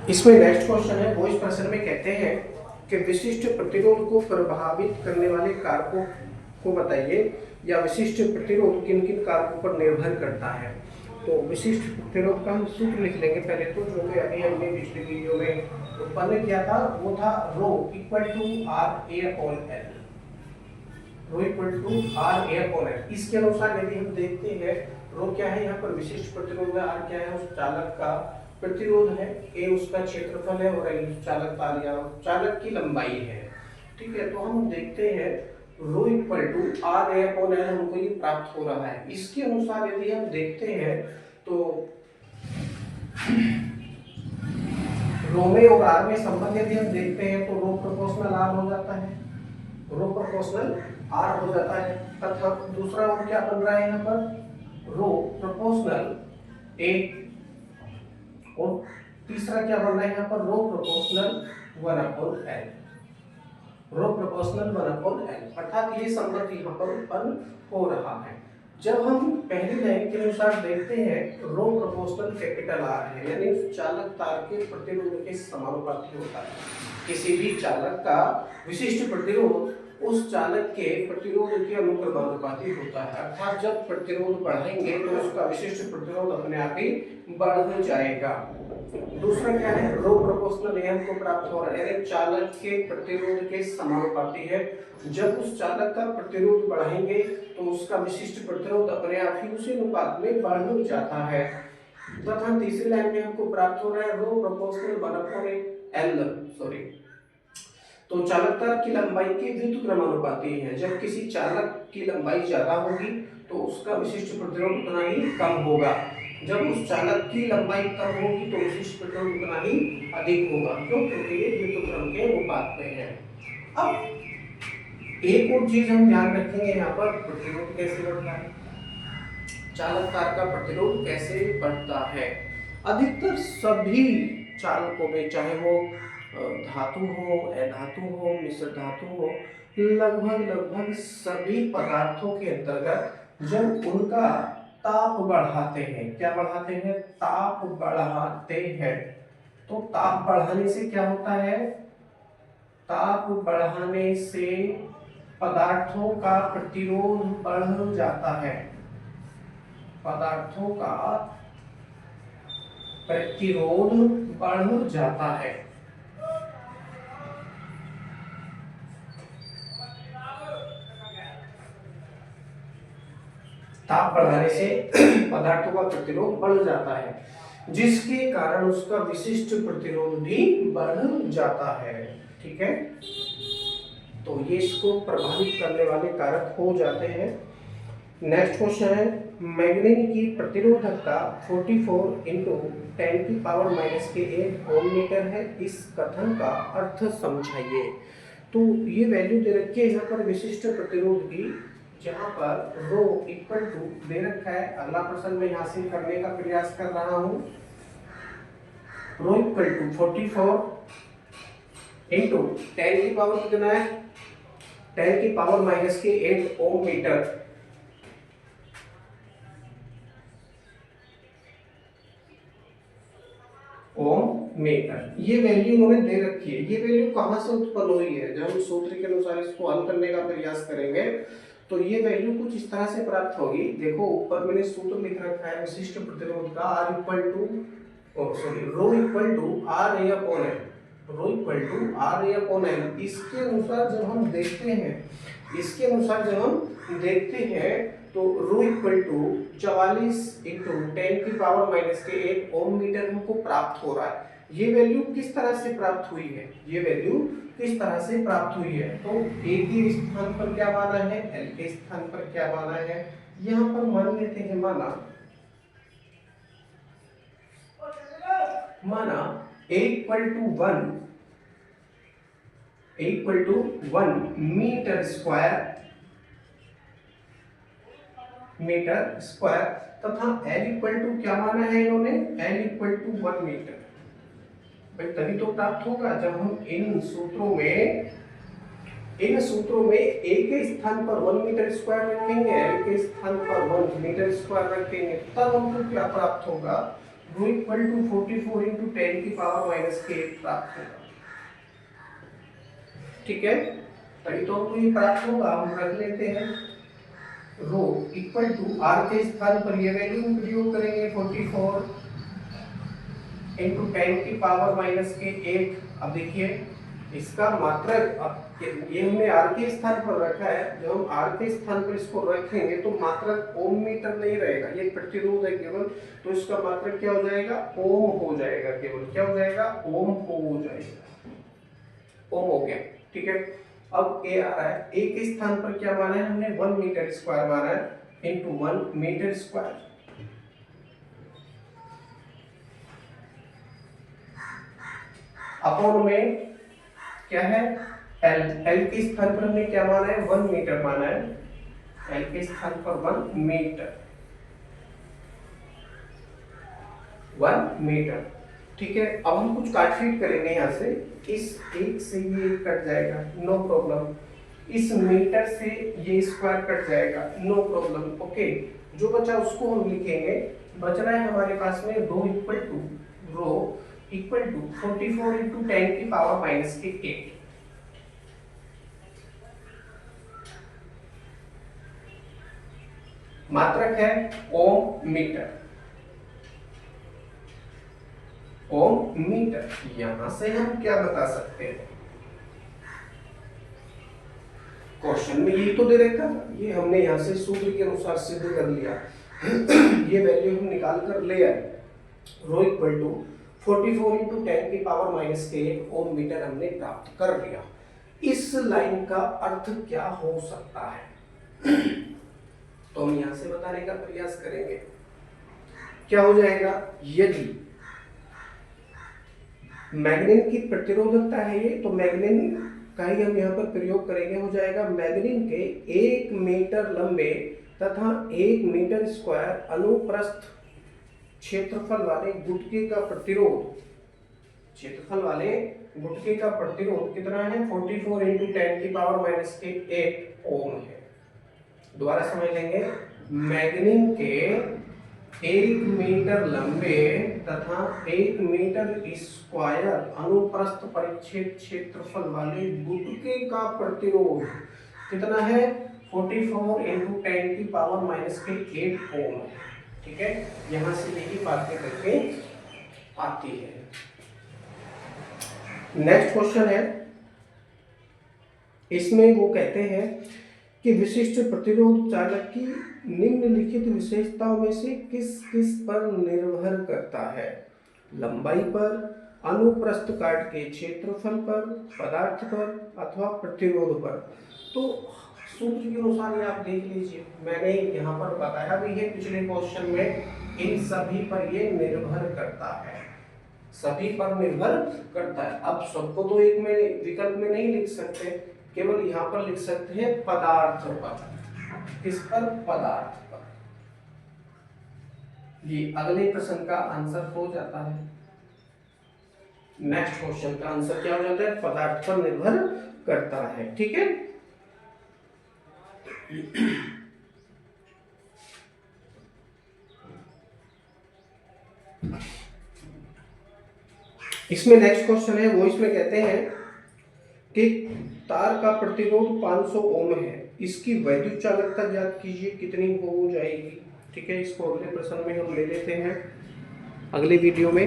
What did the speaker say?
इसमें next question है, वो इस प्रश्न में कहते हैं कि विशिष्ट प्रतिरोध को प्रभावित करने वाले कारकों को बताइए, या विशिष्ट प्रतिरोध किन किन कारकों पर निर्भर करता है। तो विशिष्ट प्रतिरोध का हम सूत्र लिख लेंगे पहले तो, जो कि अभी हमने पिछले वीडियो में उत्पन्न किया था, वो था rho equal to R A upon L. Rho equal to R A upon L. इसके अनुसार यदि हम देखते हैं, रो क्या है यहाँ पर विशिष्ट प्रतिरोध है, आर क्या है उस चालक का प्रतिरोध है, ए उसका क्षेत्रफल है और एल चालक तार या चालक की लंबाई है। ठीक है, तो हम देखते हैं rho equal to R A upon L हमको ये प्राप्त हो रहा है। इसके अनुसार यदि हम देखते हैं तो रो में और आर में संबंध यदि हम देखते हैं तो रो प्रोपोर्शनल आर हो जाता है, रो प्रोपोर्शनल आर हो जाता है। तथा दूसरा और क्या बन रहा है यहाँ पर, रो प्रोपोर्शनल ए, और तीसरा क्या बन रहा है यहाँ पर, रो प्रोपोर्शनल 1 अपॉन एल, रो प्रोपोर्शनल 1 अपॉन एल। अर्थात ये संबंध यहाँ पर उत्पन्न हो रहा है। जब हम पहली लाइन के अनुसार देखते हैं, रो प्रोपोर्शनल कैपिटल आर है, यानी उस चालक तार के प्रतिरोध के समानुपाती होता है। किसी भी चालक का विशिष्ट प्रतिरोध उस चालक के प्रतिरोध के अनुक्रमानुपाती होता है। अर्थात जब प्रतिरोध बढ़ाएंगे तो उसका विशिष्ट प्रतिरोध अपने आप ही बढ़ जाएगा। दूसरा क्या है, रो प्रोपोर्शनल ए हमको प्राप्त हो रहा है, यानी चालक के प्रतिरोध के समानुपाती है। जब उस चालक का प्रतिरोध बढ़ाएंगे तो उसका विशिष्ट प्रतिरोध अपने आप ही उसी अनुपात में बढ़ जाता है। तथा तीसरी लाइन में हमको प्राप्त हो रहा है रो प्रोपोर्शनल 1 अपॉन एल, सॉरी, तो चालक तार की लंबाई के व्युत्क्रमानुपाती है। जब किसी चालक की लंबाई ज्यादा होगी तो उसका विशिष्ट प्रतिरोध उतना ही कम होगा, जब उस चालक की लंबाई कम होगी तो विशिष्ट प्रतिरोध उतना ही अधिक होगा, क्योंकि ये व्युत्क्रम के अनुपात में है। अब एक और चीज हम ध्यान रखेंगे यहाँ पर, प्रतिरोध कैसे बढ़ता है, चालक तार का प्रतिरोध कैसे बढ़ता है। अधिकतर सभी चालकों में, चाहे वो धातु हो, अधातु हो, मिश्र धातु हो, लगभग सभी पदार्थों के अंतर्गत जब उनका ताप बढ़ाते हैं, क्या बढ़ाते हैं, ताप बढ़ाते हैं, तो ताप बढ़ाने से क्या होता है, ताप बढ़ाने से पदार्थों का प्रतिरोध बढ़ जाता है, पदार्थों का प्रतिरोध बढ़ जाता है। ताप बढ़ाने से पदार्थों का प्रतिरोध बढ़ जाता है, जिसके कारण उसका विशिष्ट प्रतिरोध भी बढ़ जाता है। ठीक है, तो ये इसको प्रभावित करने वाले कारक हो जाते हैं। नेक्स्ट क्वेश्चन है, मैग्नीज की प्रतिरोधकता 44 इंटू 10 की पावर माइनस के 8 ओम मीटर है, इस कथन का अर्थ समझाइए। तो ये वैल्यू दे रखी है यहाँ पर विशिष्ट प्रतिरोध की, जहाँ पर रो इक्वल टू दे रखा है। अगला प्रश्न मैं हासिल करने का प्रयास कर रहा हूँ। रो इक्वल टू 44 इंटू 10 की पावर कितना है, 10 की पावर माइनस के 8 ओम मीटर, ओम मीटर। ये वैल्यू उन्होंने दे रखी है। ये वैल्यू कहाँ से उत्पन्न हुई है, जब हम सूत्र के अनुसार इसको हल करने का प्रयास करेंगे तो ये वैल्यू कुछ इस तरह से प्राप्त होगी। देखो ऊपर मैंने सूत्र लिख रखा है विशिष्ट प्रतिरोध का, R equal to rho equal to R A upon L, rho equal to R A upon L. इसके अनुसार जब हम देखते हैं, इसके अनुसार जब हम देखते हैं तो रो इक्वल टू 44 इंटू 10 की पावर माइनस के 8 ओम मीटर हमको प्राप्त हो रहा है। ये वैल्यू किस तरह से प्राप्त हुई है, ये वैल्यू किस तरह से प्राप्त हुई है, तो ए के स्थान पर क्या माना है, एल के स्थान पर क्या माना है, यहाँ पर मान लेते हैं, माना ए इक्वल टू 1 मीटर स्क्वायर, तथा एल इक्वल टू क्या माना है इन्होंने, एल इक्वल टू 1 मीटर। भाई तभी तो प्राप्त होगा जब हम इन सूत्रों में ए के स्थान पर 1 मीटर स्क्वायर रखेंगे, एल के स्थान पर 1 मीटर स्क्वायर रखेंगे, तब हमको क्या प्राप्त होगा, रो इक्वल टू 44 इंटू 10 की पावर माइनस के 8 प्राप्त होगा। ठीक है, तभी तो हमको ये प्राप्त होगा। हम रख लेते हैं रो इक्वल टू आर के स्थान पर ये वैल्यू प्रयोग करेंगे 44 इंटू 10 की पावर माइनस के 8। अब देखिए इसका मात्रक, अब ये हमने आर के स्थान पर रखा है, जब हम आर के स्थान पर इसको रखेंगे तो मात्रक ओम मीटर नहीं रहेगा, ये प्रतिरोध है केवल, तो इसका मात्रक क्या हो जाएगा, ओम हो जाएगा। केवल क्या हो जाएगा, ओम हो जाएगा, ओम हो गया। ठीक है, अब ए आ रहा है, ए के स्थान पर क्या माना है हमने, 1 मीटर स्क्वायर माना है इंटू 1 मीटर स्क्वायर। अपॉन में क्या है, एल, एल के स्थान पर हमने क्या माना है, 1 मीटर माना है, एल के स्थान पर 1 मीटर, 1 मीटर। ठीक है, अब हम कुछ काटछीट करेंगे यहाँ से, इस एक से ये कट जाएगा, नो प्रॉब्लम, इस मीटर से ये स्क्वायर कट जाएगा, नो प्रॉब्लम। ओके, जो बचा उसको हम लिखेंगे, बच रहा है हमारे पास में रो इक्वल टू 44 इंटू 10 की पावर माइनस के 8। मात्रक है ओम मीटर, ओम मीटर। यहां से हम क्या बता सकते हैं, क्वेश्चन में यही तो दे रखा था, ये हमने यहां से सूत्र के अनुसार सिद्ध कर लिया। ये वैल्यू हम निकाल कर ले आए, रो इक्वल टू 44 इंटू 10 की पावर माइनस के 8 ओम मीटर हमने प्राप्त कर लिया। इस लाइन का अर्थ क्या हो सकता है, तो हम यहां से बताने का प्रयास करेंगे। क्या हो जाएगा, यदि मैग्नीन की प्रतिरोधकता है ये, तो मैग्नीन का ही हम यहाँ पर प्रयोग करेंगे। हो जाएगा मैग्नीन के 1 मीटर लंबे तथा 1 मीटर स्क्वायर अनुप्रस्थ क्षेत्रफल वाले गुटके का प्रतिरोध, क्षेत्रफल वाले गुटके का प्रतिरोध कितना है, 44 इंटू 10 की पावर माइनस के 8 ओम है। दोबारा समझ लेंगे, मैग्नीन के 1 मीटर लंबे तथा 1 मीटर स्क्वायर अनुप्रस्थ परिच्छेद क्षेत्रफल वाले गुटके का प्रतिरोध कितना है, 44 इंटू 10 की पावर माइनस के 8 ओम है। ठीक है, यहां से यही बातें करके आती है। नेक्स्ट क्वेश्चन है, इसमें वो कहते हैं कि विशिष्ट प्रतिरोध चालक की निम्नलिखित विशेषताओं में से किस किस पर निर्भर करता है, लंबाई पर, अनुप्रस्थ काट के क्षेत्रफल पर, पदार्थ पर अथवा प्रतिरोध पर। तो सूत्र के अनुसार ये आप देख लीजिए, मैंने यहाँ पर बताया भी है पिछले क्वेश्चन में, इन सभी पर ये निर्भर करता है, सभी पर निर्भर करता है। अब सबको तो एक में विकल्प में नहीं लिख सकते, केवल यहाँ पर लिख सकते हैं पदार्थ पर। किस पर, पदार्थ पर। ये अगले प्रश्न का आंसर हो जाता है। नेक्स्ट क्वेश्चन का आंसर क्या हो जाता है, पदार्थ पर निर्भर करता है। ठीक है, इसमें नेक्स्ट क्वेश्चन है, वो इसमें कहते हैं कि तार का प्रतिरोध 500 ओम है, इसकी वैद्युत चालकता ज्ञात कीजिए, कितनी हो जाएगी। ठीक है, इसको अगले प्रश्न में हम ले लेते हैं अगले वीडियो में।